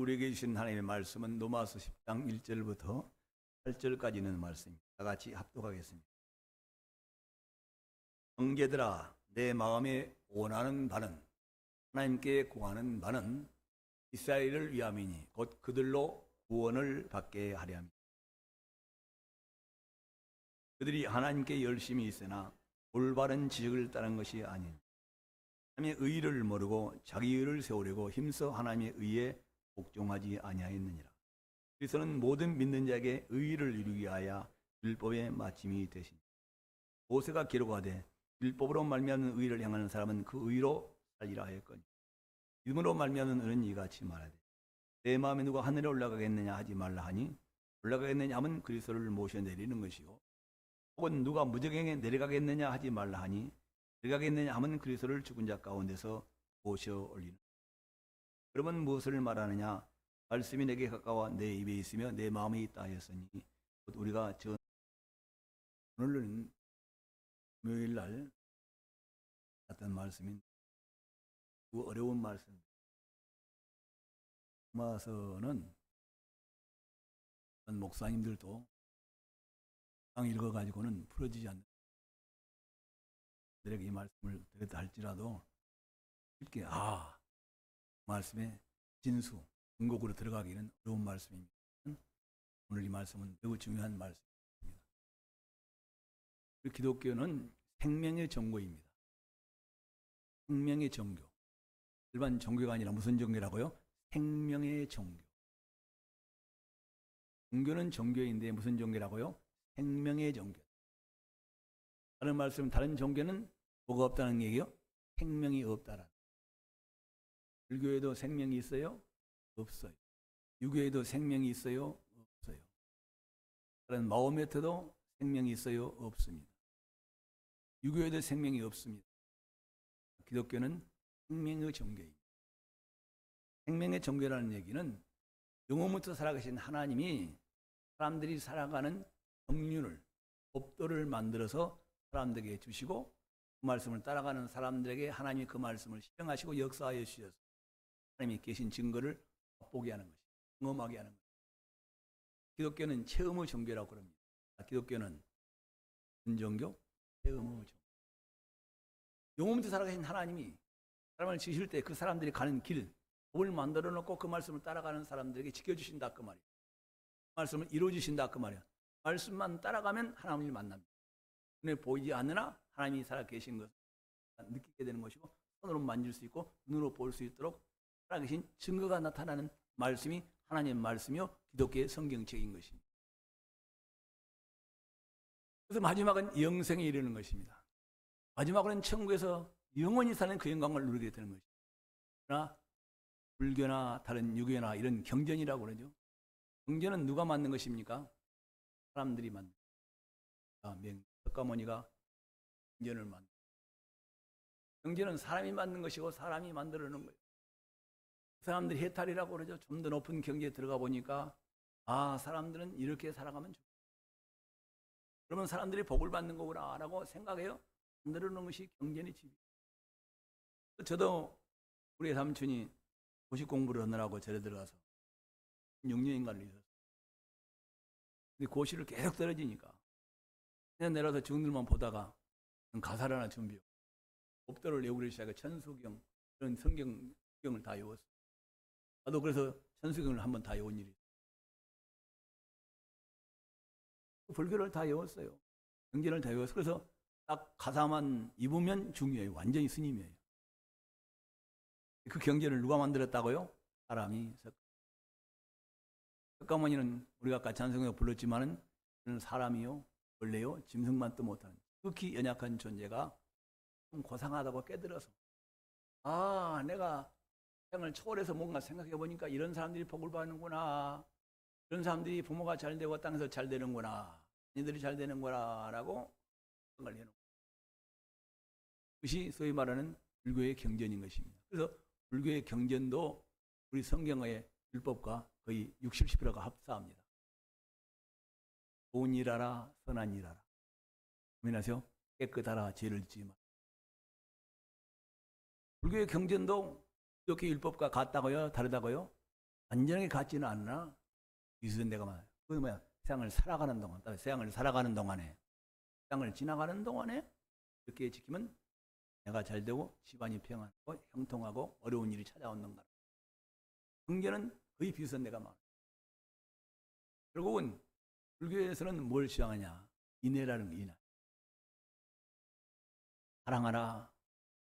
우리에게 주신 하나님의 말씀은 로마서 10장 1절부터 8절까지 있는 말씀입니다. 다 같이 합독하겠습니다. 형제들아, 내 마음에 원하는 바는, 하나님께 구하는 바는 이스라엘을 위함이니 곧 그들로 구원을 받게 하려 합니다. 그들이 하나님께 열심히 있으나 올바른 지식을 따른 것이 아닌 하나님의 의를 모르고 자기 의를 세우려고 힘써 하나님의 의에 복종하지 아니하였느니라. 그리스도는 모든 믿는 자에게 의를 이루기 위하여 율법의 마침이 되시니 모세가 기록하되 율법으로 말미암는 의를 행하는 사람은 그 의로 살리라 하였거니 믿음으로 말미암는 의는 이같이 말하되 내 마음에 누가 하늘에 올라가겠느냐 하지 말라 하니 올라가겠느냐 하면 그리스도를 모셔 내리는 것이요 혹은 누가 무저갱에 내려가겠느냐 하지 말라 하니 내려가겠느냐 하면 그리스도를 죽은 자 가운데서 모셔 올리는. 그러면 무엇을 말하느냐? 말씀이 내게 가까워 내 입에 있으며 내 마음에 있다 하였으니 우리가 오늘은 금요일날 했던 말씀인 그 어려운 말씀. 로마서는 목사님들도 읽어가지고는 풀어지지 않는 들에게 이 말씀을 드렸다 할지라도 쉽게 말씀의 진수, 근곡으로 들어가기는 어려운 말씀입니다. 오늘 이 말씀은 매우 중요한 말씀입니다. 기독교는 생명의 종교입니다. 생명의 종교. 일반 종교가 아니라 무슨 종교라고요? 생명의 종교. 종교는 종교인데 무슨 종교라고요? 생명의 종교. 다른 말씀, 다른 종교는 뭐가 없다는 얘기요? 생명이 없다라는. 불교에도 생명이 있어요? 없어요. 유교에도 생명이 있어요? 없어요. 다른 마호메트도 생명이 있어요? 없습니다. 유교에도 생명이 없습니다. 기독교는 생명의 종교입니다. 생명의 종교라는 얘기는 영원부터 살아계신 하나님이 사람들이 살아가는 정륜을, 법도를 만들어서 사람들에게 주시고 그 말씀을 따라가는 사람들에게 하나님이 그 말씀을 실행하시고 역사하여 주셔서 하나님이 계신 증거를 맛보게 하는 것입니다. 경험하게 하는 것입니다. 기독교는 체험의 종교라고 합니다. 기독교는 무슨 종교? 체험의 종교. 영원부터 살아계신 하나님이 사람을 지으실 때 그 사람들이 가는 길, 법을 만들어 놓고 그 말씀을 따라가는 사람들에게 지켜주신다 그 말이에요. 그 말씀을 이루어주신다 그 말이에요. 말씀만 따라가면 하나님을 만납니다. 눈에 보이지 않으나 하나님이 살아계신 것을 느끼게 되는 것이고 손으로 만질 수 있고 눈으로 볼 수 있도록 살아계신 증거가 나타나는 말씀이 하나님의 말씀이요 기독교의 성경책인 것입니다. 그래서 마지막은 영생에 이르는 것입니다. 마지막으로는 천국에서 영원히 사는 그 영광을 누리게 되는 것입니다. 그러나 불교나 다른 유교나 이런 경전이라고 그러죠. 경전은 누가 만든 것입니까? 사람들이 만든 것입니다. 석가모니가 경전을 만든. 경전은 사람이 만든 것이고 사람이 만들어 놓은 거예요. 사람들이 해탈이라고 그러죠. 좀 더 높은 경지에 들어가 보니까 사람들은 이렇게 살아가면 좋겠다. 그러면 사람들이 복을 받는 거구나 라고 생각해요. 만들어 놓은 것이 경전의 집이에요. 저도 우리 삼촌이 고시 공부를 하느라고 절에 들어가서 6년인가를 있었어요. 근데 고시를 계속 떨어지니까 그냥 내려서 중들만 보다가 가사를 하나 준비하고 법도를 외우기 시작해 천수경 이런 성경을 다 외웠어요. 나도 그래서 천수경을 한번 다 외운 일이 있어요. 불교를 다 외웠어요. 경전을 다 외웠어요. 그래서 딱 가사만 입으면 중요해요. 완전히 스님이에요. 그 경전을 누가 만들었다고요? 사람이. 석가모니는 우리가 아까 찬송에 불렀지만은 그는 사람이요, 원래요, 짐승만도 못하는 극히 연약한 존재가 좀 고상하다고 깨달아서 내가 생을 초월해서 뭔가 생각해 보니까 이런 사람들이 복을 받는구나. 이런 사람들이 부모가 잘 되고 땅에서 잘 되는구나. 이들이 잘 되는구나 라고 생각을 해놓은 거예요. 그것이 소위 말하는 불교의 경전인 것입니다. 그래서 불교의 경전도 우리 성경의 율법과 거의 60, 70%가 합사합니다. 좋은 일 하라, 선한 일 하라. 고민하세요. 깨끗하라, 죄를 짓지 마. 불교의 경전도 이렇게 율법과 같다고요? 다르다고요? 완전하게 같지는 않으나 비슷한 데가 많아요. 그게 뭐야? 세상을 살아가는 동안, 세상을 살아가는 동안에, 세상을 지나가는 동안에 이렇게 지키면 내가 잘 되고 집안이 평안하고 형통하고 어려운 일이 찾아오는가. 경계는 거의 비슷한 데가 많아요. 결국은 불교에서는 뭘 주장하냐? 인애라는 거, 인애. 사랑하라,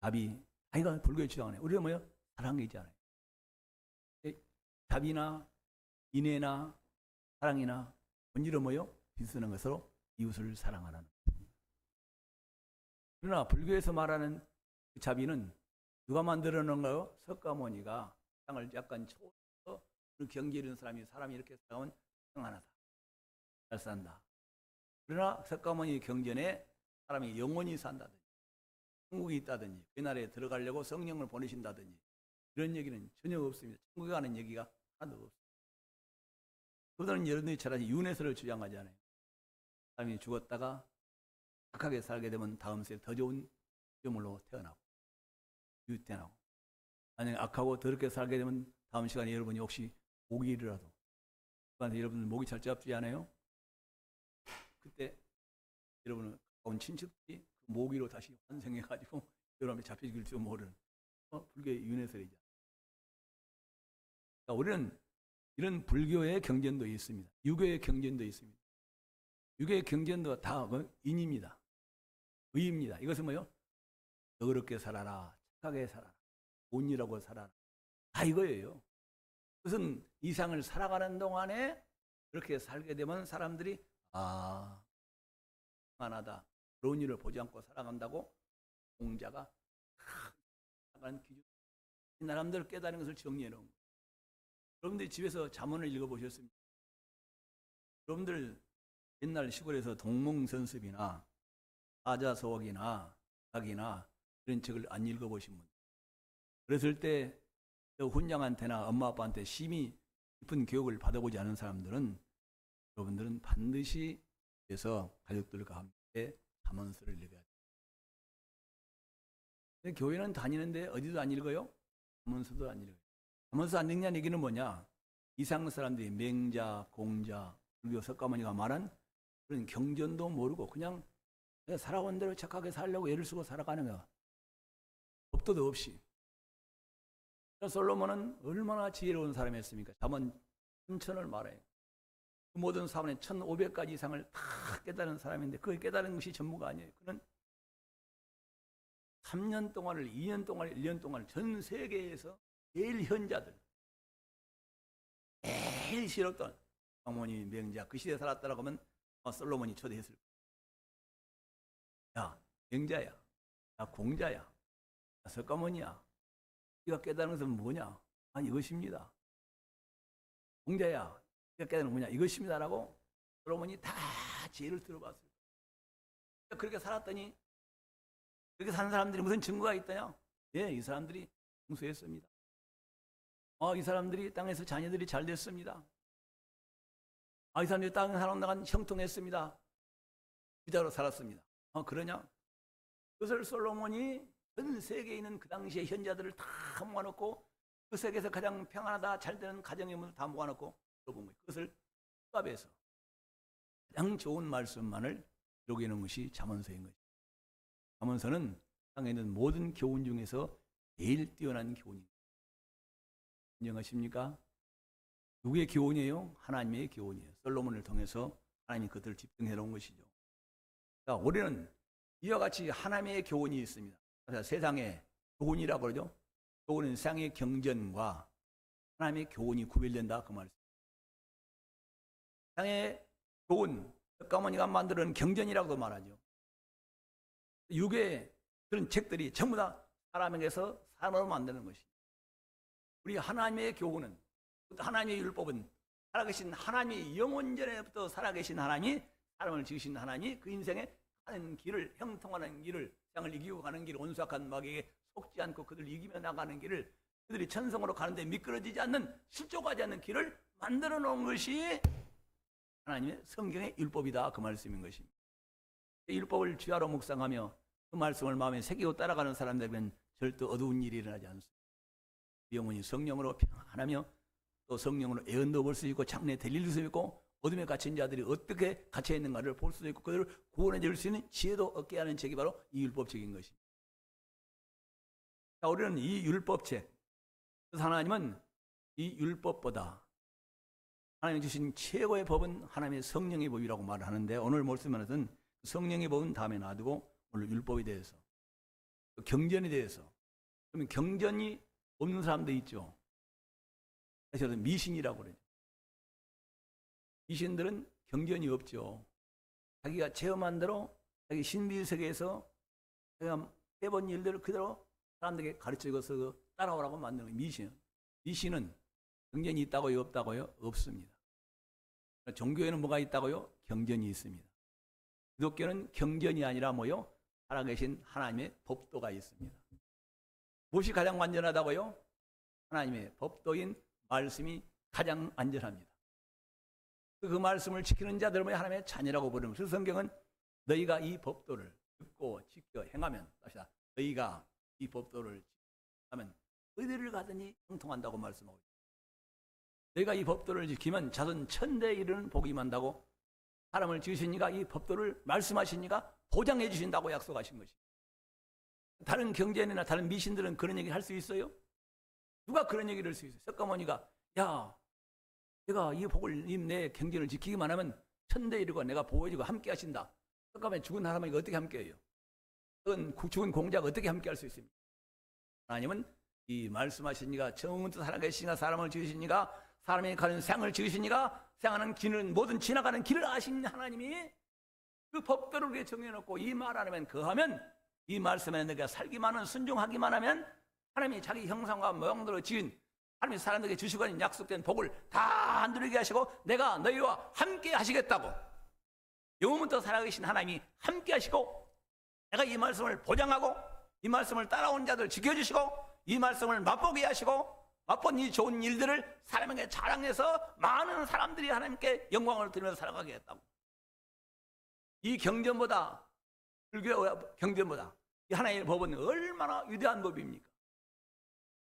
자비. 이거 불교의 주장하네. 우리가 뭐요? 사랑이잖아요. 자비나 인애나 사랑이나 본질은 뭐요? 비슷한 것으로 이웃을 사랑하라는. 그러나 불교에서 말하는 그 자비는 누가 만들어 놓은 거요? 석가모니가 세상을 약간 초월해서 그 경계 이런 사람이 이렇게 살아오면 평안하다, 잘 산다. 그러나 석가모니 경전에 사람이 영원히 산다든지 천국이 있다든지 그 나라에 들어가려고 성령을 보내신다든지 이런 얘기는 전혀 없습니다. 천국에 가는 얘기가 하나도 없습니다. 그들은 여러분들이 잘 아시는 윤회설을 주장하잖아요. 사람이 죽었다가 착하게 살게 되면 다음 세에 더 좋은 피조물로 태어나고 유태어나고, 만약에 악하고 더럽게 살게 되면 다음 시간에 여러분이 혹시 모기라도 그런데 여러분들 모기 잘 잡지 않아요? 그때 여러분은 가까운 친척들이 그 모기로 다시 환생해가지고 여러분이 잡혀질지도 모르는 불교의 윤회설이죠. 그러니까 우리는 이런 불교의 경전도 있습니다. 유교의 경전도 있습니다. 유교의 경전도 다 인입니다. 의입니다. 이것은 뭐요? 너그럽게 살아라, 착하게 살아라, 온 일하고 살아라. 다 이거예요. 그것은 이 세상을 살아가는 동안에 그렇게 살게 되면 사람들이 평안하다, 그런 일을 보지 않고 살아간다고 공자가 살아가는 기준, 이 사람들을 깨달은 것을 정리해 놓은 거예요. 여러분들이 집에서 잠언을 읽어보셨습니까? 여러분들 옛날 시골에서 동몽선습이나 사자서옥이나 낙이나 이런 책을 안 읽어보신 분, 그랬을 때 훈장한테나 엄마 아빠한테 심히 깊은 교육을 받아보지 않은 사람들은 여러분들은 반드시 그래서 가족들과 함께 잠언서를 읽어야 돼요. 교회는 다니는데 어디도 안 읽어요? 잠언서도 안 읽어요. 잠언서 안 읽냐는 얘기는 뭐냐? 이상 사람들이 맹자, 공자, 불교 석가모니가 말한 그런 경전도 모르고 그냥 살아온 대로 착하게 살려고 애를 쓰고 살아가는 거야. 법도도 없이. 솔로몬은 얼마나 지혜로운 사람이었습니까? 잠언 1000을 말해요. 그 모든 사원에 1500가지 이상을 다 깨달은 사람인데 그 깨달은 것이 전부가 아니에요. 그는 3년 동안을, 2년 동안을, 1년 동안을 전 세계에서 제일 현자들, 제일 싫었던 석가모니, 맹자, 그 시대에 살았다라고 하면 솔로몬이 초대했을 거예요. 야, 맹자야, 야, 공자야, 야, 석가모니야, 네가 깨달은 것은 뭐냐? 이것입니다. 공자야, 네가 깨달은 건 뭐냐? 이것입니다라고 솔로몬이 다 지혜를 들어봤어요. 그렇게 살았더니 그렇게 사는 사람들이 무슨 증거가 있다냐? 예, 이 사람들이 풍수했습니다. 이 사람들이 땅에서 자녀들이 잘 됐습니다. 이 사람들이 땅에 살아나간 형통했습니다. 부자로 살았습니다. 그러냐? 그것을 솔로몬이 전 세계에 있는 그 당시의 현자들을 다 모아놓고 그 세계에서 가장 평안하다 잘 되는 가정의 문을 다 모아놓고 들어본 거예요. 그것을 수합해서 가장 좋은 말씀만을 기록해 놓은 것이 잠언서인 거죠. 잠언서는 땅에 있는 모든 교훈 중에서 제일 뛰어난 교훈입니다. 인정하십니까? 누구의 교훈이에요? 하나님의 교훈이에요. 솔로몬을 통해서 하나님이 그들을 집중해 놓은 것이죠. 자, 우리는 이와 같이 하나님의 교훈이 있습니다. 세상의 교훈이라고 그러죠. 교훈은 세상의 경전과 하나님의 교훈이 구별된다 그 말이죠. 세상의 교훈, 석가모니가 만드는 경전이라고도 말하죠. 유괴 그런 책들이 전부 다 사람에게서 산업을 만드는 것이죠. 우리 하나님의 교훈은, 하나님의 율법은 살아계신 하나님이 영원전에부터 살아계신 하나님이 사람을 지으신 하나님이 그 인생에 가는 길을, 형통하는 길을, 세상을 이기고 가는 길을, 온수악한 마귀에게 속지 않고 그들을 이기며 나가는 길을, 그들이 천성으로 가는데 미끄러지지 않는, 실족하지 않는 길을 만들어 놓은 것이 하나님의 성경의 율법이다 그 말씀인 것입니다. 율법을 주야로 묵상하며 그 말씀을 마음에 새기고 따라가는 사람들에게는 절대 어두운 일이 일어나지 않습니다. 영혼이 성령으로 평안하며 또 성령으로 예언도 볼 수 있고 장래에 들릴 수 있고 어둠에 갇힌 자들이 어떻게 갇혀 있는가를 볼 수도 있고 그들을 구원해 줄 수 있는 지혜도 얻게 하는 책이 바로 이 율법책인 것입니다. 자, 우리는 이 율법책, 그래서 하나님은 이 율법보다 하나님이 주신 최고의 법은 하나님의 성령의 법이라고 말을 하는데, 오늘 말씀에서는 성령의 법은 다음에 놔두고 오늘 율법에 대해서, 경전에 대해서. 그러면 경전이 없는 사람도 있죠. 그래서 미신이라고 그러죠. 미신들은 경전이 없죠. 자기가 체험한 대로 자기 신비 세계에서 자기가 해본 일들을 그대로 사람들에게 가르쳐줘서 따라오라고 만드는 거예요. 미신은 경전이 있다고요? 없다고요? 없습니다. 종교에는 뭐가 있다고요? 경전이 있습니다. 기독교는 경전이 아니라 뭐요? 살아계신 하나님의 법도가 있습니다. 무엇이 가장 완전하다고요? 하나님의 법도인 말씀이 가장 안전합니다. 그 말씀을 지키는 자들을 하나님의 자녀라고 부르는, 그래서 성경은 너희가 이 법도를 듣고 지켜 행하면, 너희가 이 법도를 하면 어디를 가든지 형통한다고 말씀하고 있습니다. 너희가 이 법도를 지키면 자손 천대에 이르는 복이 임한다고, 사람을 지으시니까 이 법도를 말씀하시니까 보장해 주신다고 약속하신 것입니다. 다른 경전이나 다른 미신들은 그런 얘기를 할 수 있어요? 누가 그런 얘기를 할 수 있어요? 석가모니가 야, 내가 이 복을, 내 경전을 지키기만 하면 천대에 이르고 내가 보호해주고 함께 하신다. 석가모니 죽은 사람에게 어떻게 함께 해요? 죽은 공자가 어떻게 함께 할 수 있습니까? 하나님은 이 말씀하시니까 처음부터 살아계시니까 사람을 지으시니까 사람이 가는 생을 지으시니까 생하는 길은 모든 지나가는 길을 아신 하나님이 그 법대로 우리에게 정해놓고 이 말 안 하면 거하면, 이 말씀에 내가 살기만 하면, 순종하기만 하면 하나님이 자기 형상과 모양대로 지은 하나님이 사람들에게 주시고 있는 약속된 복을 다 누리게 하시고 내가 너희와 함께 하시겠다고, 영원부터 살아계신 하나님이 함께 하시고 내가 이 말씀을 보장하고 이 말씀을 따라온 자들 지켜주시고 이 말씀을 맛보게 하시고 맛본 이 좋은 일들을 사람에게 자랑해서 많은 사람들이 하나님께 영광을 드리면서 살아가게 했다고. 이 경전보다, 불교 경전보다 이 하나님의 법은 얼마나 위대한 법입니까?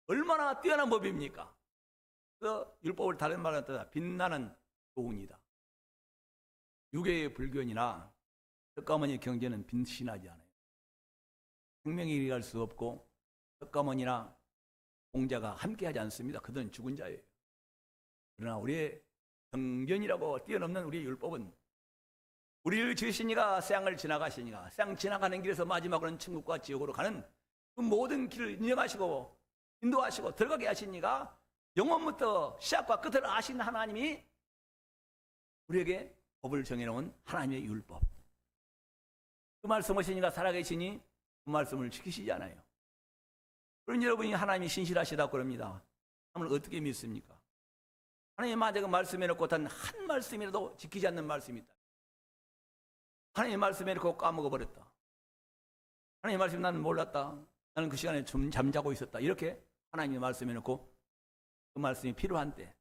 얼마나 뛰어난 법입니까? 그래서 율법을 다른 말로 하다 빛나는 교훈이다. 유교의 불교인이나 석가모니 경전은 빛신하지 않아요. 생명이 이해할 수 없고 석가모니나 공자가 함께하지 않습니다. 그들은 죽은 자예요. 그러나 우리의 경전이라고 뛰어넘는 우리의 율법은 우리를 지으시니가 쌍을 지나가시니가, 쌍 지나가는 길에서 마지막으로는 천국과 지옥으로 가는 그 모든 길을 인정하시고 인도하시고 들어가게 하시니가, 영원부터 시작과 끝을 아신 하나님이 우리에게 법을 정해놓은 하나님의 율법, 그 말씀 하시니가 살아계시니 그 말씀을 지키시지 않아요. 그런 여러분이 하나님이 신실하시다고 그럽니다. 하나님을 어떻게 믿습니까? 하나님이 만약에 말씀해놓고 단 한 말씀이라도 지키지 않는 말씀이 있다. 하나님의 말씀해놓고 까먹어버렸다. 하나님의 말씀 나는 몰랐다. 나는 그 시간에 좀 잠자고 있었다. 이렇게 하나님의 말씀해놓고 그 말씀이 필요한 때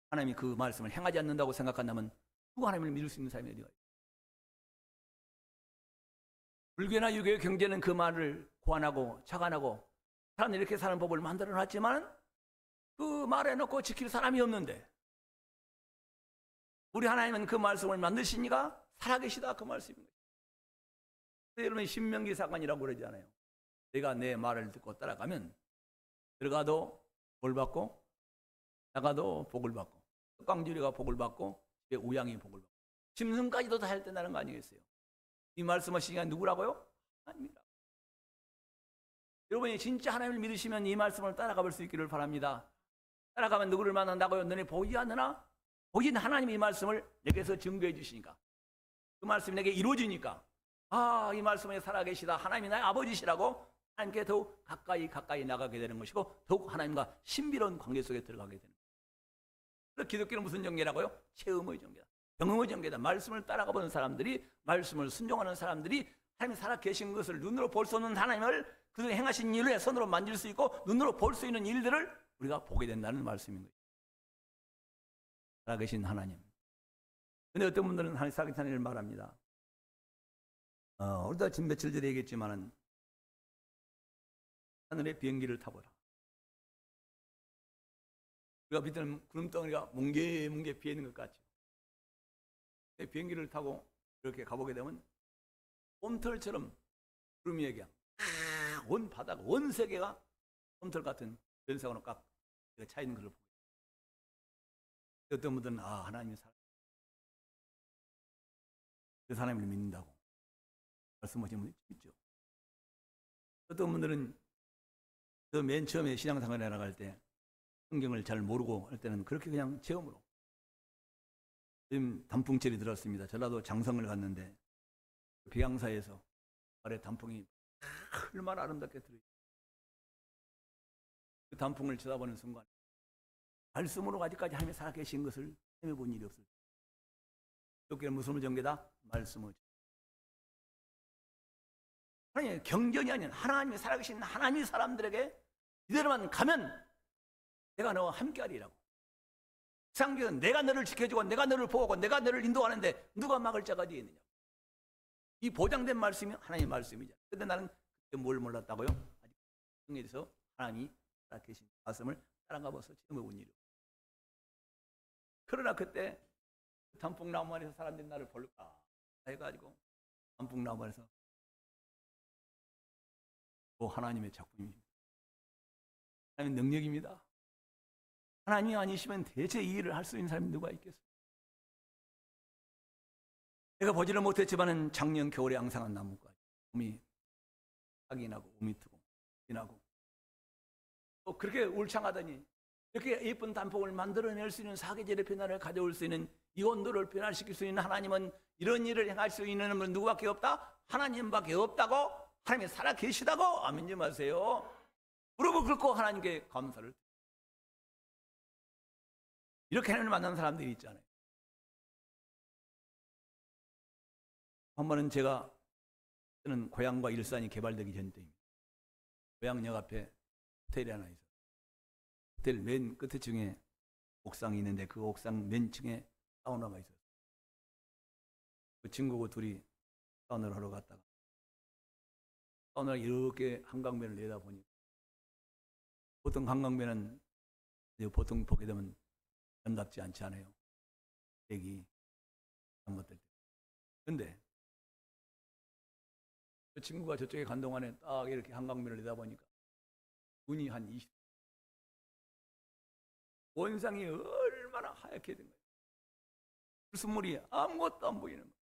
하나님이 그 말씀을 행하지 않는다고 생각한다면 누가 하나님을 믿을 수 있는 사람이 어디가 있어요? 불교나 유교의 경제는 그 말을 고안하고 착안하고 사람들이 이렇게 사는 법을 만들어놨지만 그 말에 놓고 지킬 사람이 없는데, 우리 하나님은 그 말씀을 만드시니까 살아계시다, 그 말씀입니다. 여러분 신명기 사관이라고 그러잖아요. 내가 내 말을 듣고 따라가면 들어가도 복을 받고 나가도 복을 받고 깡주리가 복을 받고 우양이 복을 받고 짐승까지도 다 할 때나는 거 아니겠어요? 이 말씀하시니까 누구라고요? 하나님이라. 여러분이 진짜 하나님을 믿으시면 이 말씀을 따라가 볼 수 있기를 바랍니다. 따라가면 누구를 만난다고요? 너네 보이지 않느나? 보이는 하나님이 이 말씀을 내게서 증거해 주시니까, 그 말씀이 내게 이루어지니까, 아, 이 말씀에 살아계시다, 하나님이 나의 아버지시라고 하나님께 더욱 가까이 나가게 되는 것이고 더욱 하나님과 신비로운 관계 속에 들어가게 되는 거예요. 그래서 기독교는 무슨 종교라고요? 체험의 종교다, 경험의 종교다. 말씀을 따라가 보는 사람들이, 말씀을 순종하는 사람들이 하나님이 살아계신 것을 눈으로 볼 수 없는 하나님을 그들이 행하신 일에 손으로 만질 수 있고 눈으로 볼 수 있는 일들을 우리가 보게 된다는 말씀인 거예요. 살아계신 하나님. 근데 어떤 분들은 하나님 살아계신 하나님을 말합니다. 우리도 지금 며칠 전에 얘기했지만은 하늘의 비행기를 타보라. 우리가 밑에는 구름덩어리가 뭉게뭉게 비어 있는 것 같죠. 비행기를 타고 이렇게 가보게 되면 솜털처럼 구름이 그냥 온 바다가 온 세계가 솜털 같은 연상으로 꽉 차 있는 것을 보고 어떤 분들은 하나님이 그 하나님을 믿는다고 말씀하시는 분이 있죠. 어떤 분들은 그 맨 처음에 신앙생활에 나갈 때 성경을 잘 모르고 할 때는 그렇게 그냥 체험으로. 지금 단풍철이 들었습니다. 전라도 장성을 갔는데 비양사에서 아래 단풍이 얼마나 아름답게 들어있어요. 그 단풍을 쳐다보는 순간 말씀으로 아직까지 하나님이 살아계신 것을 헤매본 일이 없어요. 여기는 무슨 전개다? 말씀을. 하나님 경전이 아닌 하나님이 살아계신 하나님의 사람들에게 이대로만 가면 내가 너와 함께하리라고. 상경은 내가 너를 지켜주고 내가 너를 보호하고 내가 너를 인도하는데 누가 막을 자가 어디 있느냐. 이 보장된 말씀이 하나님의 말씀이죠. 그런데 나는 그때 뭘 몰랐다고요? 아직 성경에 대해서 하나님이 살아계신 말씀을 따라가 봐서 체험해본 일이요. 그러나 그때 단풍나무 안에서 사람들이 나를 볼까 해가지고 단풍나무 안에서 하나님의 작품입니다. 하나님의 능력입니다. 하나님이 아니시면 대체 이 일을 할 수 있는 사람이 누가 있겠어요? 내가 보지를 못했지만 작년 겨울에 앙상한 나무가 봄이 딱이 나고 봄이 트고 지나고 또 그렇게 울창하더니 이렇게 예쁜 단풍을 만들어낼 수 있는 사계절의 변화를 가져올 수 있는 이 온도를 변화시킬 수 있는 하나님은 이런 일을 행할 수 있는 분은 누구밖에 없다? 하나님밖에 없다고. 하나님이 살아 계시다고. 아멘 좀 하세요. 무릎을 꿇고 하나님께 감사를. 이렇게 하나님을 만나는 사람들이 있잖아요. 한 번은 제가 저는 고향과 일산이 개발되기 전 때입니다. 고향역 앞에 호텔이 하나 있어요. 호텔 맨 끝에 층에 옥상이 있는데 그 옥상 맨 층에 사우나가 있어요. 그 친구하고 둘이 사우나를 하러 갔다가 사우나를 이렇게 한강변을 내다보니 보통 한강변은 보통 보게 되면 아름답지 않지 않아요. 색이 그런 것들. 그런데 그 친구가 저쪽에 간 동안에 딱 이렇게 한강변을 내다보니까 눈이 한 20. 원상이 얼마나 하얗게 된 거예요. 불순물이 아무것도 안 보이는 거예요.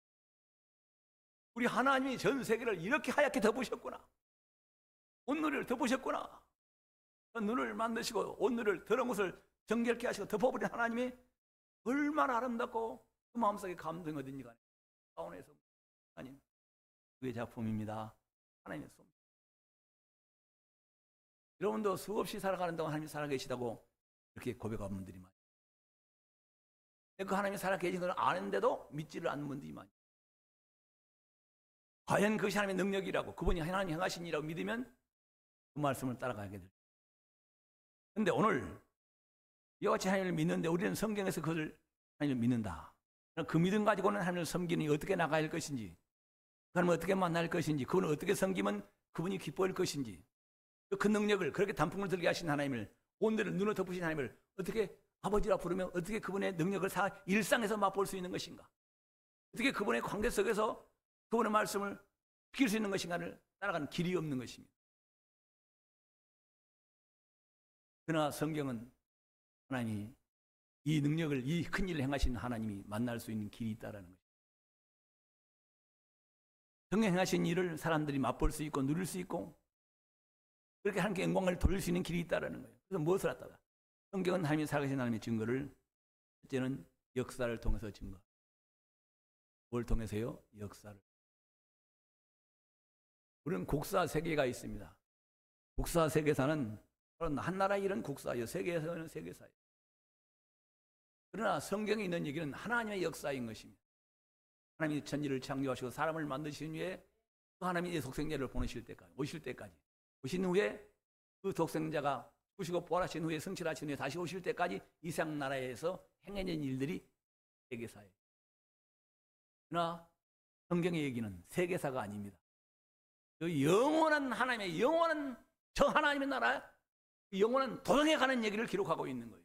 우리 하나님이 전 세계를 이렇게 하얗게 덮으셨구나. 온누리를 덮으셨구나. 눈을 만드시고 온누리를 더러운 것을 정결케 하시고 덮어버린 하나님이 얼마나 아름답고 그 마음속에 감동이 어딘지 간에 사원에서 하나님 그의 작품입니다. 하나님의 손. 여러분도 수없이 살아가는 동안 하나님이 살아계시다고 이렇게 고백하는 분들이 많아요. 그 하나님이 살아계신 걸 아는데도 믿지를 않는 분들이 많아요. 과연 그것이 하나님의 능력이라고 그분이 하나님 행하신 일이라고 믿으면 그 말씀을 따라가게 됩니다. 그런데 오늘 이와 같이 하나님을 믿는데 우리는 성경에서 그것을 하나님을 믿는다. 그 믿음 가지고는 하나님을 섬기는 어떻게 나가야 할 것인지 그 하나님을 어떻게 만날 것인지 그분을 어떻게 섬기면 그분이 기뻐할 것인지 그 능력을 그렇게 단풍을 들게 하신 하나님을 온들을 눈을 덮으신 하나님을 어떻게 아버지라 부르면 어떻게 그분의 능력을 일상에서 맛볼 수 있는 것인가 어떻게 그분의 관계 속에서 그분의 말씀을 지킬 수 있는 것인가를 따라가는 길이 없는 것입니다. 그러나 성경은 하나님이 이 능력을 이 큰 일을 행하신 하나님이 만날 수 있는 길이 있다는 것입니다. 성경 행하신 일을 사람들이 맛볼 수 있고 누릴 수 있고 그렇게 하나님께 영광을 돌릴 수 있는 길이 있다는 거예요. 그래서 무엇을 하다가 성경은 하나님이 살아계신 하나님의 증거를 첫째는 역사를 통해서 증거. 뭘 통해서요? 역사를. 우리는 국사 세계가 있습니다. 국사 세계사는 한 나라의 일은 국사예요. 세계에서는 세계사예요. 그러나 성경에 있는 얘기는 하나님의 역사인 것입니다. 하나님이 천지를 창조하시고 사람을 만드신 후에 그 하나님의 독생자를 보내실 때까지 오실 때까지 오신 후에 그 독생자가 죽으시고 부활하신 후에 성취하신 후에 다시 오실 때까지 이 세상 나라에서 행해진 일들이 세계사예요. 그러나 성경의 얘기는 세계사가 아닙니다. 그 영원한 하나님의 영원한 저 하나님의 나라 영원한 도성에 가는 얘기를 기록하고 있는 거예요.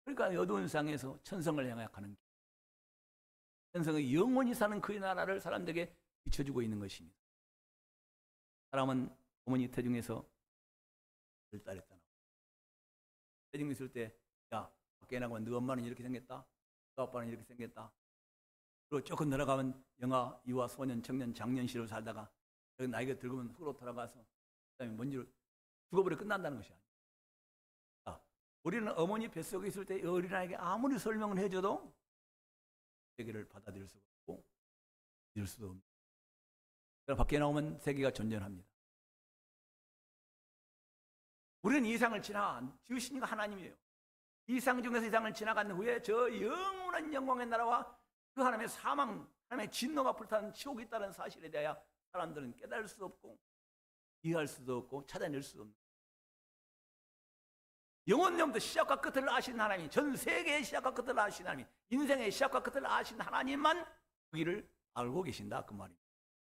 그러니까 어두운 세상에서 천성을 향하여 가는 길. 천성의 영원히 사는 그의 나라를 사람들에게 비춰주고 있는 것입니다. 사람은 어머니 태중에서 딸했다. 태중에 있을 때, 야, 밖에 나가면 너 엄마는 이렇게 생겼다. 너 아빠는 이렇게 생겼다. 그리고 조금 내려가면 영아, 유아, 소년, 청년, 장년 시절 살다가 나이가 들면 후로 돌아가서 그다음에 먼지로 죽어버려 끝난다는 것이 아니에요. 우리는 어머니 뱃속에 있을 때 어린아이에게 아무리 설명을 해줘도 세계를 받아들일 수가 없고 믿을 수도 없습니다. 밖에 나오면 세계가 존재합니다. 우리는 이상을 지으신 이가 하나님이에요. 이상 중에서 이상을 지나간 후에 저 영원한 영광의 나라와 그 하나님의 사망, 하나님의 진노가 불타는 지옥이 있다는 사실에 대하여 사람들은 깨달을 수 없고 이해할 수도 없고 찾아낼 수도 없는 영원전부터 시작과 끝을 아신 하나님, 전 세계의 시작과 끝을 아신 하나님, 인생의 시작과 끝을 아신 하나님만 그 길을 알고 계신다 그 말입니다.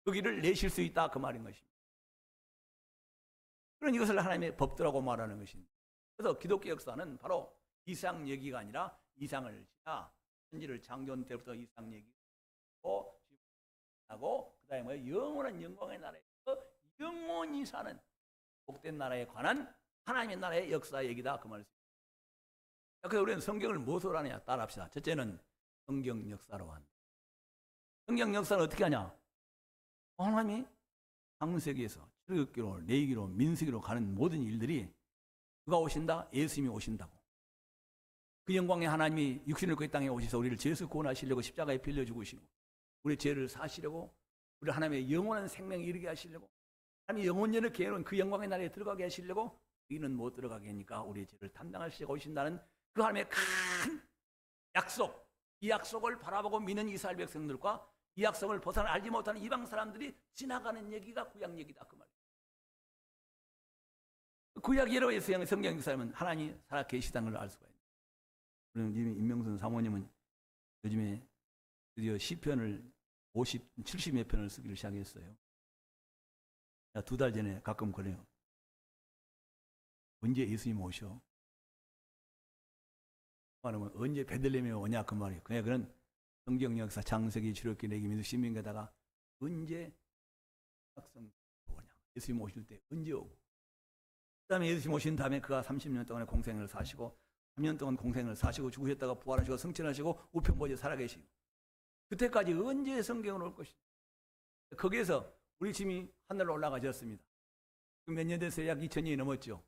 그 길을 내실 수 있다 그 말인 것입니다. 그런 이것을 하나님의 법도라고 말하는 것입니다. 그래서 기독교 역사는 바로 이상 얘기가 아니라 이상을 지나 천지를 창조한 때부터 이상 얘기고 하고 그다음에 영원한 영광의 나라에서 영원히 사는 복된 나라에 관한 하나님의 나라의 역사 얘기다 그 말입니다. 그래서 우리는 성경을 무엇으로 하느냐 따라합시다. 첫째는 성경 역사로 한다. 성경 역사를 어떻게 하냐? 하나님이 창세기에서 출애굽기로 레위기로 민수기로 가는 모든 일들이 누가 오신다? 예수님이 오신다고. 그 영광의 하나님이 육신을 그 땅에 오셔서 우리를 죄에서 구원하시려고 십자가에 빌려 죽으시고 우리 죄를 사시려고 우리 하나님의 영원한 생명에 이르게 하시려고 하나님의 영원전을 계획한 그 영광의 나라에 들어가게 하시려고 우리는 못 들어가게 하니까 우리의 죄를 담당하시려고 오신다는 그 하나님의 큰 약속, 이 약속을 바라보고 믿는 이스라엘 백성들과 이 약속을 벗어나 알지 못하는 이방 사람들이 지나가는 얘기가 구약 얘기다 그 말이에요. 구약 예로 성경 역사는 하나님이 살아 계시다는 걸 알 수가 있어요. 우리 임명순 사모님은 요즘에 드디어 시편을 70몇 편을 쓰기를 시작했어요. 2달 전에 가끔 그래요. 언제 예수님 오셔? 말하면 언제 베들레헴에 오냐 그 말이에요. 그런 성경 역사 창세기 출애굽기 레위기 민수기 신명기에다가 언제 학성 오냐? 예수님 오실 때 언제 오고? 그다음에 예수님 오신 다음에 그가 30년 동안의 공생을 사시고 3년 동안 공생을 사시고 죽으셨다가 부활하시고 승천하시고 우편보좌에 살아계시고 그때까지 언제 성경을 올 것이냐? 거기에서 우리 짐이 하늘로 올라가셨습니다. 몇 년 됐어요? 약 2000년이 넘었죠.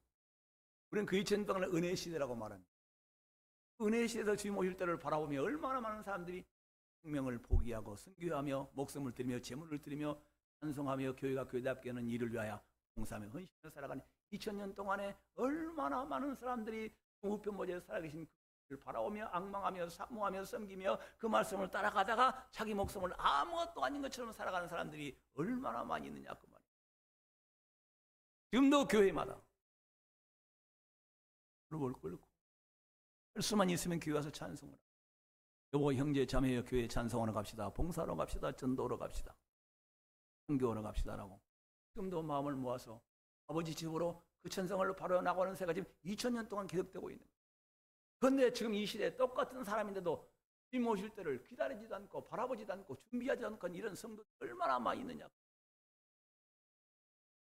우리는 그 2000년 동안을 은혜의 시대라고 말합니다. 은혜의 시대에서 주님 오실 때를 바라보며 얼마나 많은 사람들이 생명을 포기하고 선교하며 목숨을 드리며 재물을 드리며 찬송하며 교회가 교회답게 하는 일을 위하여 봉사하며 헌신을 살아가는 2000년 동안에 얼마나 많은 사람들이 우편보좌에 살아계신 그를 바라보며 악망하며 사모하며 섬기며 그 말씀을 따라가다가 자기 목숨을 아무것도 아닌 것처럼 살아가는 사람들이 얼마나 많이 있느냐 그 말이에요. 지금도 교회마다 올 걸고 할 수만 있으면 교회 와서 찬송을 하고 여보 형제 자매여 교회 찬송하러 갑시다. 봉사하러 갑시다. 전도하러 갑시다. 선교하러 갑시다라고 지금도 마음을 모아서 아버지 집으로 그 천성을 바로 나가는 새가 지금 2000년 동안 계속되고 있는 거예요. 그런데 지금 이 시대에 똑같은 사람인데도 주님 오실 때를 기다리지도 않고 바라보지도 않고 준비하지 않고 이런 성도들이 얼마나 많이 있느냐.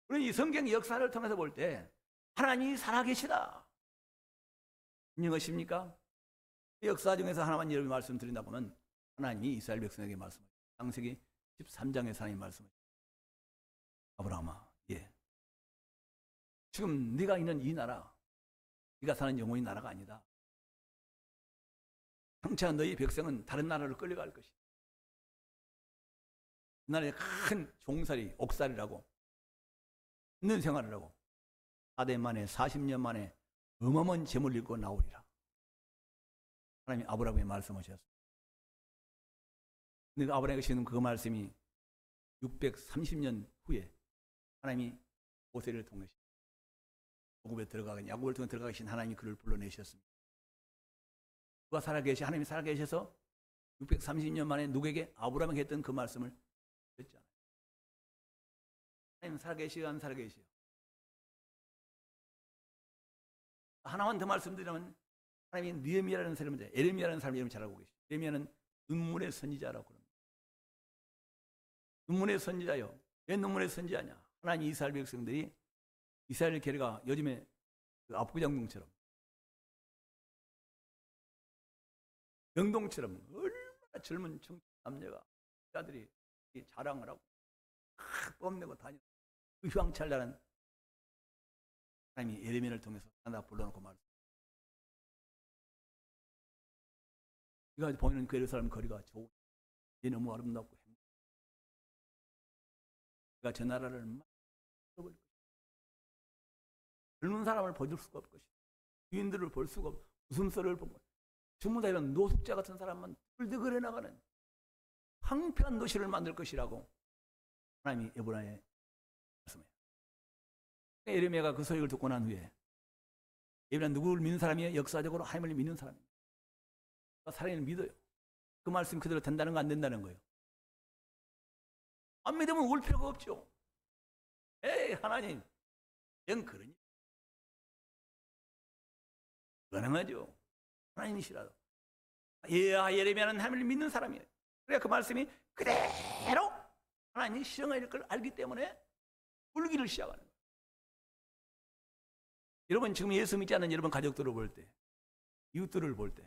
우리 이 성경 역사를 통해서 볼 때 하나님이 살아계시다. 인정하십니까? 역사 중에서 하나만 여러분이 말씀드린다고 하면 하나님이 이스라엘 백성에게 말씀하셨어요. 창세기 13장에서 하나님이 말씀하셨어요. 아브라함아, 지금 네가 있는 이 나라, 네가 사는 영원히 나라가 아니다. 형체한 너희 백성은 다른 나라로 끌려갈 것이다. 이 나라에 큰 종살이, 옥살이라고 있는 생활을 하고 4대 만에 40년 만에 어마어마한 재물을 잃고 나오리라. 하나님이 아브라함에게 말씀하셨습니다. 근데 아브라함에게 주신 그 말씀이 630년 후에 하나님이 모세를 통해 야곱을 통해 들어가 계신 하나님이 그를 불러내셨습니다. 누가 살아계시 하나님이 살아계셔서 630년 만에 누구에게 아브라함에게 했던 그 말씀을 했잖아요. 하나님 살아계시요 안 살아계시요? 하나만 더 말씀드리면 하나님이 느헤미야라는 사람인데 에레미야라는 사람 이름 잘 알고 계시죠. 에레미야는 눈물의 선지자라고 그럽니다. 눈물의 선지자요. 왜 눈물의 선지자냐? 하나님 이스라엘 백성들이 이스라엘 계례가 요즘에 그 압구정동처럼 명동처럼 얼마나 젊은 청춘 남녀가 자들이 자랑을 하고 뽐내고 다니는 그 휘황찬란한 하나님이 에레미야를 통해서 하나 불러놓고 말씀. 우리가 보이는 그 예루살렘 거리가 좋은, 이게 너무 아름답고 행복해. 우리가 저 나라를 잃어버릴 것이다. 젊은 사람을 보여줄 수가 없을 것이다. 유인들을 볼 수가 없고 웃음소리를 보고 전부 다 이런 노숙자 같은 사람만 뿔득거려 나가는 황폐한 도시를 만들 것이라고 하나님이 에브라에 말씀해요. 에레미야가 그 소식을 듣고 난 후에 에레미야는 누구를 믿는 사람이에요? 역사적으로 하나님을 믿는 사람입니다. 사랑을 믿어요. 그 말씀 그대로 된다는 거 안 된다는 거예요. 안 믿으면 울 필요가 없죠. 에이 하나님 영 그러니 가능하죠. 하나님이시라도 예레미야는 하나님을 믿는 사람이에요. 그래야 그 말씀이 그대로 하나님이 실행할 걸 알기 때문에 울기를 시작하는 거예요. 여러분 지금 예수 믿지 않는 여러분 가족들을 볼 때, 이웃들을 볼 때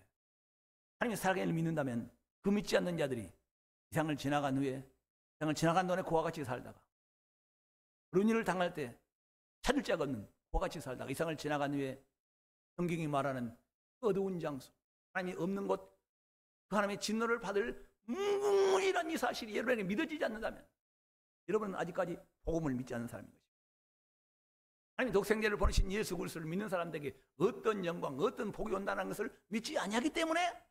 하나님의 사랑을 믿는다면 그 믿지 않는 자들이 이상을 지나간 후에 이상을 지나간 동안에 그와 같이 살다가 그런 일을 당할 때 찾을 자가 없는 그와 같이 살다가 이상을 지나간 후에 성경이 말하는 그 어두운 장소, 하나님이 없는 곳, 그 하나님의 진노를 받을 뭉뭉이란 이 사실이 여러분에게 믿어지지 않는다면 여러분은 아직까지 복음을 믿지 않는 사람인 것입니다. 하나님이 독생자를 보내신 예수 그리스도를 믿는 사람들에게 어떤 영광, 어떤 복이 온다는 것을 믿지 아니하기 때문에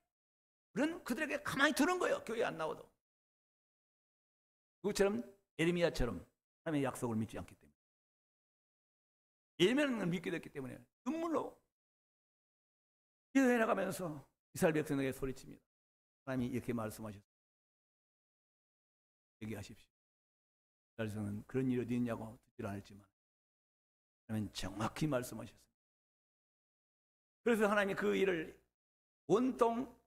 그런 그들에게 가만히 두는 거예요. 교회 안 나와도. 그것처럼 에레미야처럼 하나님의 약속을 믿지 않기 때문에, 예레미야는 믿게 됐기 때문에 눈물로 기도해 나가면서 이스라엘 백성에게 소리칩니다. 하나님이 이렇게 말씀하셨습니다. 얘기하십시오. 이스라엘 백성은 그런 일이 어디 있냐고 듣질 않았지만 하나님은 정확히 말씀하셨습니다. 그래서 하나님이 그 일을 온통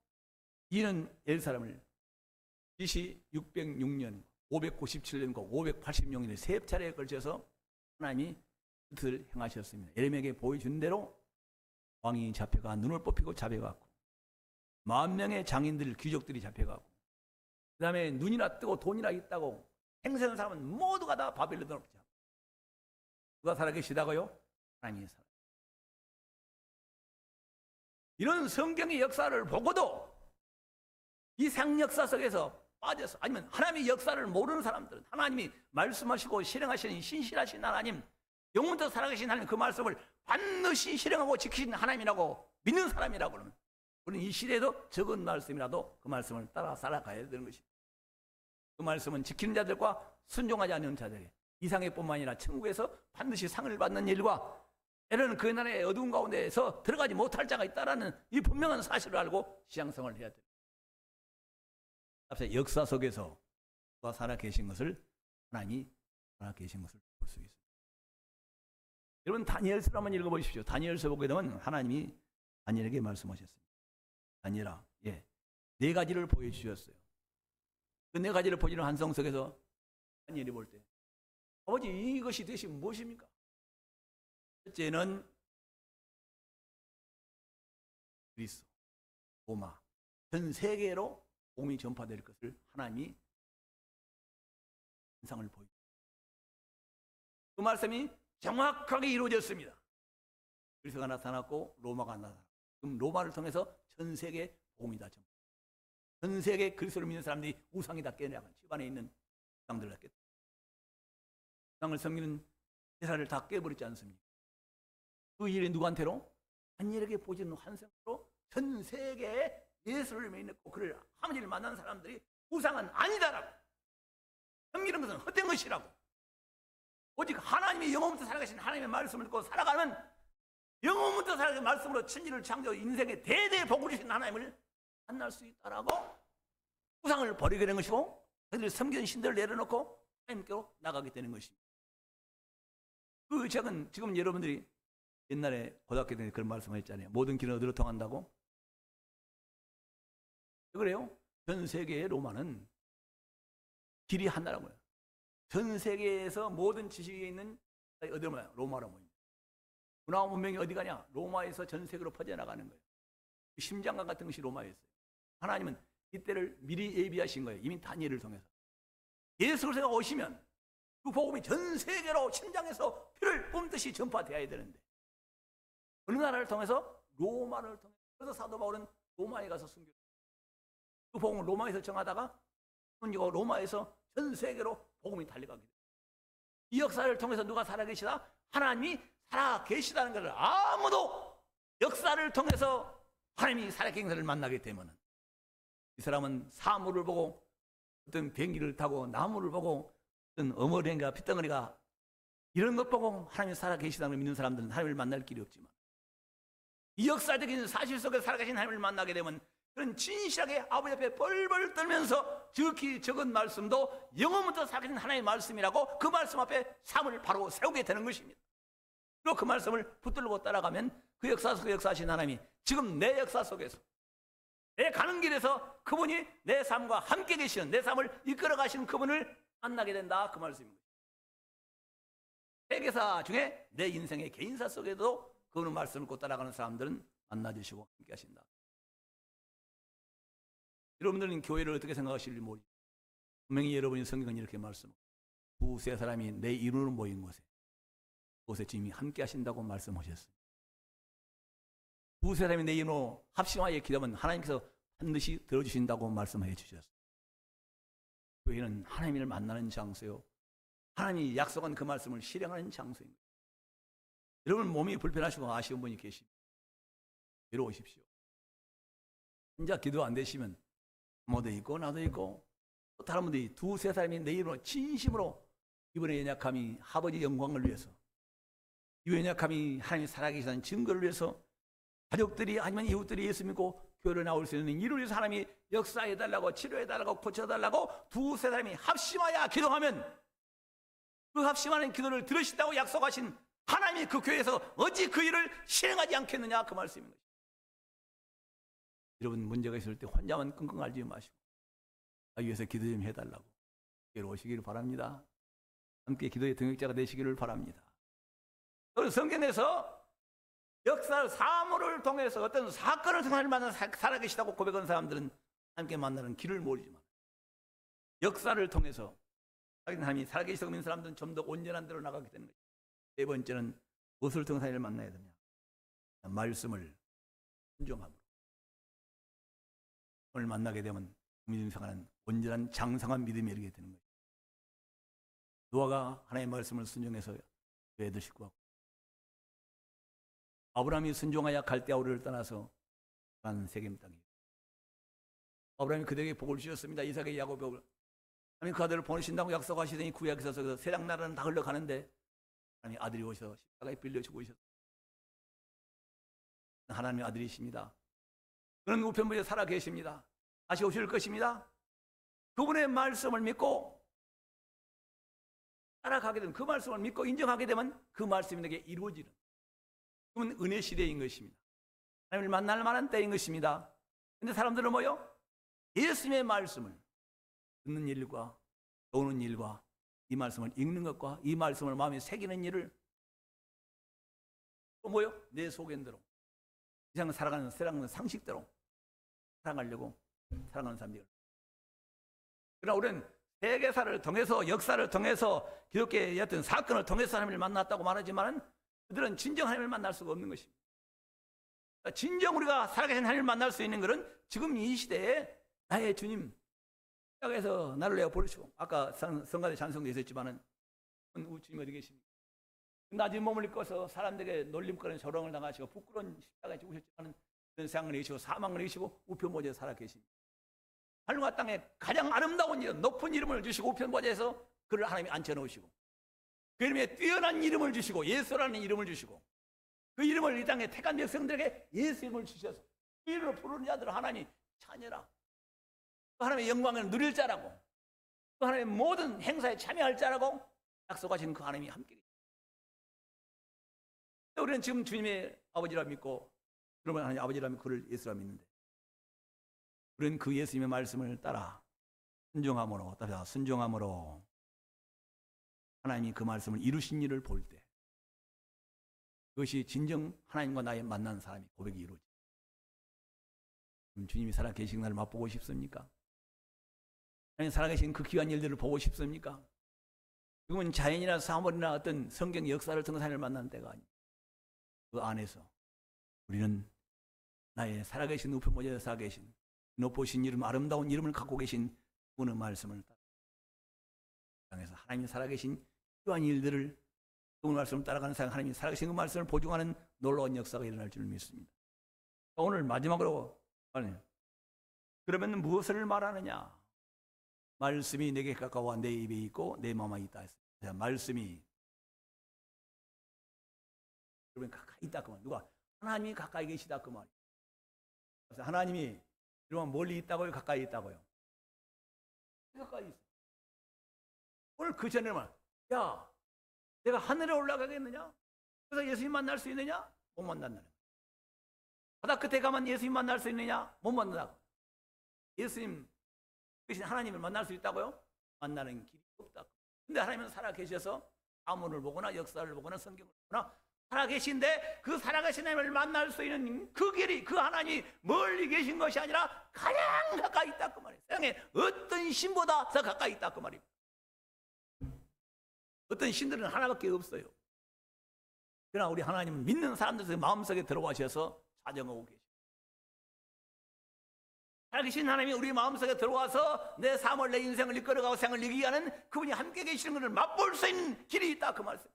이는 예루살렘을 BC 606년, 597년과 586년에 세 차례에 걸쳐서 하나님이 뜻을 행하셨습니다. 에레미야에게 보여준 대로 왕이 잡혀가 눈을 뽑히고 잡혀갔고 10,000명의 장인들, 귀족들이 잡혀가고 그 다음에 눈이나 뜨고 돈이나 있다고 행세하는 사람은 모두가 다 바벨론으로 잡고 누가 살아계시다고요? 하나님이 살아. 이런 성경의 역사를 보고도 이 상역사 속에서 빠져서 아니면 하나님의 역사를 모르는 사람들은 하나님이 말씀하시고 실행하시는 신실하신 하나님, 영원토록 살아계신 하나님 그 말씀을 반드시 실행하고 지키신 하나님이라고 믿는 사람이라고 그러면 우리는 이 시대에도 적은 말씀이라도 그 말씀을 따라 살아가야 되는 것입니다. 그 말씀은 지키는 자들과 순종하지 않는 자들에게 이상의뿐만 아니라 천국에서 반드시 상을 받는 일과 때로는 그 나라의 어두운 가운데에서 들어가지 못할 자가 있다는 이 분명한 사실을 알고 신앙생활을 해야 됩니다. 앞서 역사 속에서 누가 살아계신 것을 하나님이 살아계신 것을 볼 수 있습니다. 여러분 다니엘서를 한번 읽어보십시오. 다니엘서 보게 되면 하나님이 다니엘에게 말씀하셨습니다. 다니엘아, 네 가지를 보여주셨어요. 그 네 가지를 보여주는 한성 속에서 다니엘이 볼 때 아버지 이것이 대신 무엇입니까? 첫째는 그리스, 로마, 전 세계로 복음이 전파될 것을 하나님이 현상을 보여줍니다. 그 말씀이 정확하게 이루어졌습니다. 그리스가 나타났고 로마가 나타났고 그럼 로마를 통해서 전 세계 복음이 다 전파. 전 세계 그리스도를 믿는 사람들이 우상이 다 깨나간 집안에 있는 우상들 다 깼다. 우상을 섬기는 제사를 다 깨버리지 않습니까? 그 일이 누구한테로? 다니엘에게 보여주는 환상으로 전 세계에 예수를 믿고 그를 하나님을 만난 사람들이 우상은 아니다라고 섬기는 것은 헛된 것이라고 오직 하나님이 영원부터 살아가신 하나님의 말씀을 듣고 살아가는 영원부터 살아가는 말씀으로 천지를 창조 인생의 대대 복을 주신 하나님을 만날 수 있다라고 우상을 버리게 되는 것이고 그들이 섬기는 신들을 내려놓고 하나님께로 나가게 되는 것입니다. 그 책은 지금 여러분들이 옛날에 고등학교 때 그런 말씀을 했잖아요. 모든 길은 어디로 통한다고? 그래요? 전 세계의 로마는 길이 하나라고요. 전 세계에서 모든 지식이 있는 어디로 모여요? 로마로 모입니다. 문화와 문명이 어디 가냐? 로마에서 전 세계로 퍼져나가는 거예요. 심장관 같은 것이 로마에 있어요. 하나님은 이때를 미리 예비하신 거예요. 이미 다니엘을 통해서. 예수 그리스도가 오시면 그 복음이 전 세계로 심장에서 피를 뿜듯이 전파되어야 되는데 어느 나라를 통해서? 로마를 통해서. 그래서 사도 바울은 로마에 가서 순교. 그 복음을 로마에서 정하다가 로마에서 전 세계로 복음이 달려가게 돼요. 이 역사를 통해서 누가 살아계시다? 하나님이 살아계시다는 것을 아무도 역사를 통해서 하나님이 살아계신 것을 만나게 되면 이 사람은 사물을 보고 어떤 비행기를 타고 나무를 보고 어떤 어머니가 핏덩어리가 이런 것 보고 하나님이 살아계시다는 걸 믿는 사람들은 하나님을 만날 길이 없지만 이 역사적인 사실 속에서 살아계신 하나님을 만나게 되면 그런 진실하게 아버지 앞에 벌벌 떨면서 지극히 적은 말씀도 영원부터 살아계신 하나님의 말씀이라고 그 말씀 앞에 삶을 바로 세우게 되는 것입니다. 그리고 그 말씀을 붙들고 따라가면 그 역사 속에 역사하신 하나님이 지금 내 역사 속에서 내 가는 길에서 그분이 내 삶과 함께 계시는 내 삶을 이끌어 가시는 그분을 만나게 된다, 그 말씀입니다. 세계사 중에 내 인생의 개인사 속에도 그분의 말씀을 꼭 따라가는 사람들은 만나주시고 함께 하신다. 여러분들은 교회를 어떻게 생각하실지 모르겠어요. 분명히 여러분이 성경은 이렇게 말씀하고 두세 사람이 내 이름으로 모인 곳에 그곳에 주님이 함께 하신다고 말씀하셨습니다. 두세 사람이 내 이름으로 합심하여 기도하면 하나님께서 반드시 들어주신다고 말씀해 주셨습니다. 교회는 하나님을 만나는 장소요, 하나님이 약속한 그 말씀을 실행하는 장소입니다. 여러분 몸이 불편하시고 아쉬운 분이 계십니다. 외로우십시오. 혼자 기도 안 되시면 부모도 있고 나도 있고 또 다른 분들이 두세 사람이 내 이름으로 진심으로 이번의 연약함이 아버지 영광을 위해서, 이 연약함이 하나님이 살아계시다는 증거를 위해서 가족들이 아니면 이웃들이 예수 믿고 교회를 나올 수 있는 이를 위해서 하나님이 역사해달라고 치료해달라고 고쳐달라고 두세 사람이 합심하여 기도하면 그 합심하는 기도를 들으신다고 약속하신 하나님이 그 교회에서 어찌 그 일을 실행하지 않겠느냐, 그 말씀입니다. 여러분 문제가 있을 때 혼자만 끙끙 앓지 마시고 위해서 기도 좀 해달라고 오시기를 바랍니다. 함께 기도의 동역자가 되시기를 바랍니다. 성경에서 역사 사물을 통해서 어떤 사건을 통해 만나 살아계시다고 고백한 사람들은 함께 만나는 길을 모르지만 역사를 통해서 하나님이 살아계시다고 믿는 사람들은 좀 더 온전한 데로 나가게 되는 거죠. 세 번째는 무엇을 통해서 하나님을 만나야 되냐? 말씀을 순종함으로. 오늘 만나게 되면 믿음 생활은 온전한 장성한 믿음이 이르게 되는 거예요. 노아가 하나님의 말씀을 순종해서 애들 식구하고 아브라함이 순종하여 갈대아우르를 떠나서 가나안 세겜 땅이에요. 아브라함이 그들에게 복을 주셨습니다. 이삭의 야곱의 복을. 하나님 그 아들을 보내신다고 약속하시더니 구약에서 세상 나라는 다 흘러가는데 하나님 아들이 오셔서 십자가에 빌려 죽으셨어요. 하나님의 아들이십니다. 그는 우편부에 살아 계십니다. 다시 오실 것입니다. 그분의 말씀을 믿고 따라가게 되면, 그 말씀을 믿고 인정하게 되면 그 말씀이 내게 이루어지는, 그건 은혜 시대인 것입니다. 하나님을 만날 만한 때인 것입니다. 그런데 사람들은 뭐요? 예수님의 말씀을 듣는 일과 배우는 일과 이 말씀을 읽는 것과 이 말씀을 마음에 새기는 일을 또 뭐요? 내 속엔대로 세상 살아가는 상식대로 살아가려고 살아가는 사람들. 그러나 우리는 세계사를 통해서, 역사를 통해서, 기독교의 어떤 사건을 통해서 하나님을 만났다고 말하지만 그들은 진정 하나님을 만날 수가 없는 것입니다. 진정 우리가 살아계신 하나님을 만날 수 있는 것은 지금 이 시대에 나의 주님 십자가에서 나를 내어 부르시고, 아까 성가대 찬송도 있었지만은 주님 어디 계십니까? 낮은 몸을 입고서 사람들에게 놀림거리는 조롱을 당하시고 부끄러운 십자가에 죽으셨지만 세상을 이기시고 사망을 이기시고 우편보좌에 살아 계십니다. 하늘과 땅에 가장 아름다운 이름, 높은 이름을 주시고 우편보좌에서 그를 하나님이 앉혀놓으시고 그 이름에 뛰어난 이름을 주시고 예수라는 이름을 주시고 그 이름을 이 땅에 택한 백성들에게 예수 이름을 주셔서 그 이름으로 부르는 자들을 하나님이 찬여라, 그 하나님의 영광을 누릴 자라고, 그 하나님의 모든 행사에 참여할 자라고 약속하신 그 하나님이 함께 우리는 지금 주님의 아버지라 믿고, 그러면 하나님 아버지라 믿고 그를 예수라 믿는데, 우리는 그 예수님의 말씀을 따라 순종함으로 하나님이 그 말씀을 이루신 일을 볼 때, 그것이 진정 하나님과 나의 만난 사람의 고백이 이루어져. 주님이 살아계신 날을 맛보고 싶습니까? 하나님 살아계신 그 귀한 일들을 보고 싶습니까? 지금은 자연이나 사물이나 어떤 성경 역사를 통해서 하나님을 만나는 때가 아니에요. 그 안에서 우리는 나의 살아계신 우편모자에 살아계신 높으신 이름, 아름다운 이름을 갖고 계신 그분의 말씀을 따라서 하나님이 살아계신 귀한 일들을, 그분 말씀을 따라가는 사람, 하나님이 살아계신 그 말씀을 보증하는 놀라운 역사가 일어날 줄 믿습니다. 오늘 마지막으로 그러면 무엇을 말하느냐? 말씀이 내게 가까워 내 입에 있고 내 마음에 있다 했습니다. 말씀이 여러분 가까이 있다 그 말. 누가? 하나님이 가까이 계시다 그 말이에요. 그래서 하나님이 여러분 멀리 있다고요? 가까이 있다고요? 가까이 있어. 오늘 그 전에 말, 야, 내가 하늘에 올라가겠느냐? 그래서 예수님 만날 수 있느냐? 못 만난다는 거예요. 바다 끝에 가면 예수님 만날 수 있느냐? 못 만난다고. 예수님 대신 하나님을 만날 수 있다고요? 만나는 길이 없다. 근데 하나님은 살아 계셔서 아문을 보거나 역사를 보거나 성경을 보거나 살아 계신데, 그 살아계신 하나님을 만날 수 있는 그 길이, 그 하나님이 멀리 계신 것이 아니라 가장 가까이 있다 그 말이에요. 세상에 어떤 신보다 더 가까이 있다 그 말입니다. 어떤 신들은 하나밖에 없어요. 그러나 우리 하나님은 믿는 사람들 마음속에 들어가셔서 자정하고 계십니다. 살아계신 하나님이 우리 마음속에 들어와서 내 삶을, 내 인생을 이끌어가고 생을 이기게 하는 그분이 함께 계시는 것을 맛볼 수 있는 길이 있다 그 말씀.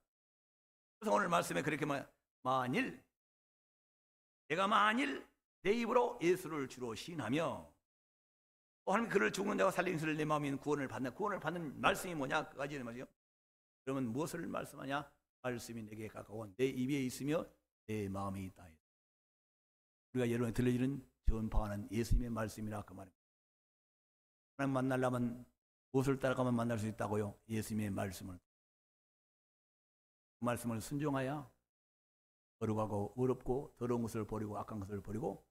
그래서 오늘 말씀에 그렇게 내가 만일 내 입으로 예수를 주로 시인하며 하나님 그를 죽은 자와 살린 이를 내 마음에 있는 구원을 받는 말씀이 뭐냐? 그까지는 말이요. 그러면 무엇을 말씀하냐? 말씀이 내게 가까워 내 입에 있으며 내 마음에 있다. 우리가 여러분에 들려지는 전파하는 예수님의 말씀이라 그 말입니다. 하나님 만나려면 무엇을 따라가면 만날 수 있다고요? 예수님의 말씀을. 그 말씀을 순종하여 거룩하고 어렵고 더러운 것을 버리고 악한 것을 버리고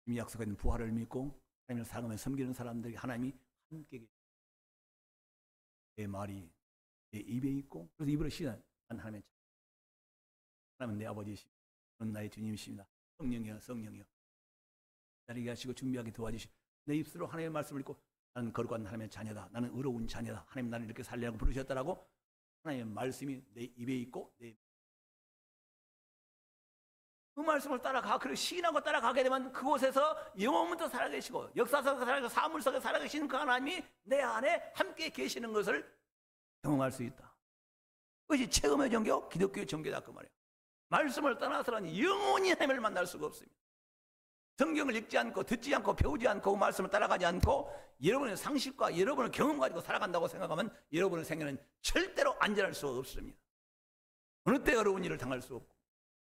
이미 약속한 부활을 믿고 하나님을 사랑하며 섬기는 사람들이 하나님이 함께 계십니다. 내 말이 내 입에 있고, 그래서 입으로 시인한 하나님의 하나님은 내 아버지이시고 너는 나의 주님이십니다. 성령이여 기다리게 하시고 준비하게 도와주시고 내 입술로 하나님의 말씀을 읽고 나는 거룩한 하나님의 자녀다, 나는 의로운 자녀다, 하나님 나를 이렇게 살리라고 부르셨다라고 하나님의 말씀이 내 입에 있고 그 말씀을 따라가, 그리고 시인하고 따라가게 되면 그곳에서 영원부터 살아계시고 역사 속에 살아계시고 사물 속에 살아계시는 그 하나님이 내 안에 함께 계시는 것을 경험할 수 있다. 그것이 체험의 종교, 기독교의 종교다 그 말이에요. 말씀을 떠나서는 영원히 하나님을 만날 수가 없습니다. 성경을 읽지 않고 듣지 않고 배우지 않고 그 말씀을 따라가지 않고 여러분의 상식과 여러분의 경험 가지고 살아간다고 생각하면 여러분의 생애는 절대로 안전할 수가 없습니다. 어느 때 어려운 일을 당할 수 없고,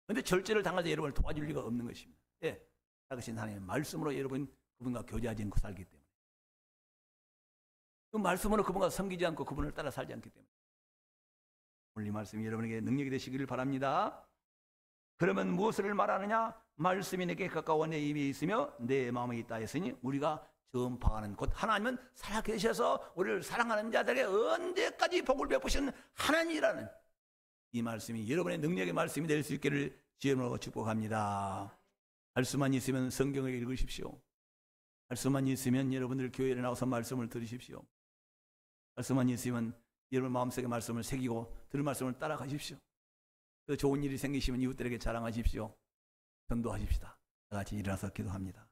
그런데 절제를 당하지 여러분을 도와줄 리가 없는 것입니다. 예, 살아계신 하나님의 말씀으로 여러분 그분과 교제하지 않고 살기 때문에, 그 말씀으로 그분과 섬기지 않고 그분을 따라 살지 않기 때문에 오늘 이 말씀이 여러분에게 능력이 되시기를 바랍니다. 그러면 무엇을 말하느냐? 말씀이 내게 가까워 내 입에 있으며 내 마음에 있다 했으니 우리가 전파하는 곧 하나님은 살아계셔서 우리를 사랑하는 자들에게 언제까지 복을 베푸시는 하나님이라는 이 말씀이 여러분의 능력의 말씀이 될 수 있기를 주님으로 축복합니다. 할 수만 있으면 성경을 읽으십시오. 할 수만 있으면 여러분들 교회에 나와서 말씀을 들으십시오. 할 수만 있으면 여러분 마음속에 말씀을 새기고 들은 말씀을 따라가십시오. 그 좋은 일이 생기시면 이웃들에게 자랑하십시오. 전도하십시다. 다 같이 일어나서 기도합니다.